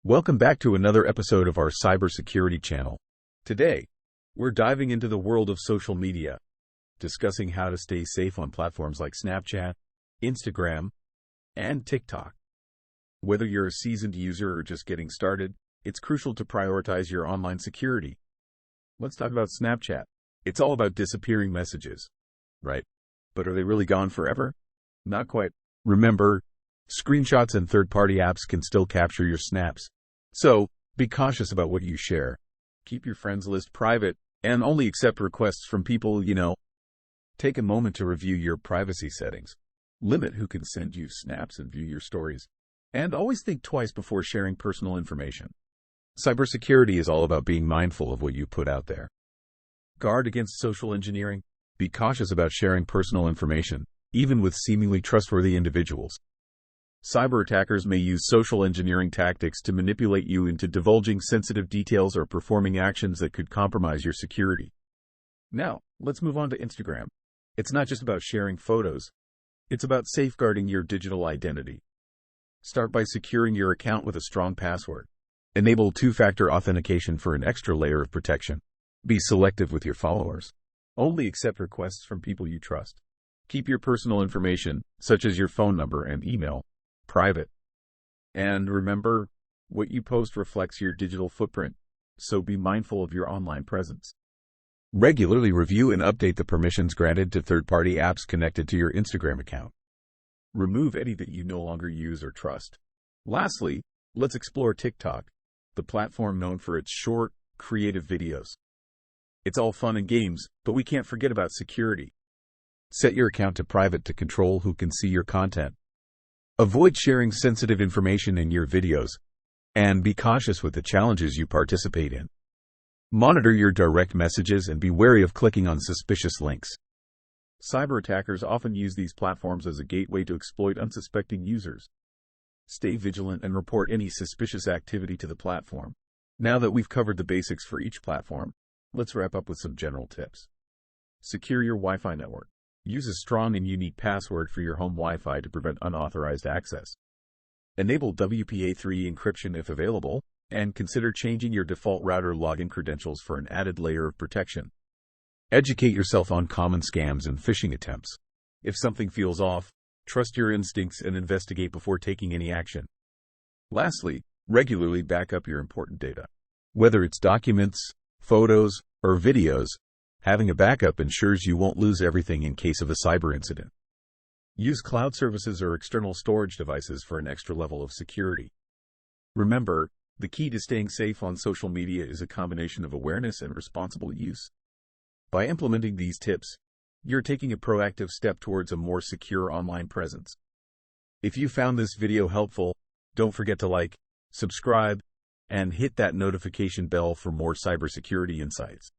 Welcome back to another episode of our cybersecurity channel. Today, we're diving into the world of social media, discussing how to stay safe on platforms like Snapchat, Instagram, and TikTok. Whether you're a seasoned user or just getting started, it's crucial to prioritize your online security. Let's talk about Snapchat. It's all about disappearing messages, right? But are they really gone forever? Not quite. Remember, screenshots and third-party apps can still capture your snaps. So, be cautious about what you share. Keep your friends list private and only accept requests from people you know. Take a moment to review your privacy settings. Limit who can send you snaps and view your stories. And always think twice before sharing personal information. Cybersecurity is all about being mindful of what you put out there. Guard against social engineering. Be cautious about sharing personal information, even with seemingly trustworthy individuals. Cyber attackers may use social engineering tactics to manipulate you into divulging sensitive details or performing actions that could compromise your security. Now, let's move on to Instagram. It's not just about sharing photos. It's about safeguarding your digital identity. Start by securing your account with a strong password. Enable two-factor authentication for an extra layer of protection. Be selective with your followers. Only accept requests from people you trust. Keep your personal information, such as your phone number and email, private. And remember, what you post reflects your digital footprint, so be mindful of your online presence. Regularly review and update the permissions granted to third-party apps connected to your Instagram account. Remove any that you no longer use or trust. Lastly, let's explore TikTok, the platform known for its short, creative videos. It's all fun and games, but we can't forget about security. Set your account to private to control who can see your content. Avoid sharing sensitive information in your videos, and be cautious with the challenges you participate in. Monitor your direct messages and be wary of clicking on suspicious links. Cyber attackers often use these platforms as a gateway to exploit unsuspecting users. Stay vigilant and report any suspicious activity to the platform. Now that we've covered the basics for each platform, let's wrap up with some general tips. Secure your Wi-Fi network. Use a strong and unique password for your home Wi-Fi to prevent unauthorized access. Enable WPA3 encryption if available, and consider changing your default router login credentials for an added layer of protection. Educate yourself on common scams and phishing attempts. If something feels off, trust your instincts and investigate before taking any action. Lastly, regularly back up your important data. Whether it's documents, photos, or videos, having a backup ensures you won't lose everything in case of a cyber incident. Use cloud services or external storage devices for an extra level of security. Remember, the key to staying safe on social media is a combination of awareness and responsible use. By implementing these tips, you're taking a proactive step towards a more secure online presence. If you found this video helpful, don't forget to like, subscribe, and hit that notification bell for more cybersecurity insights.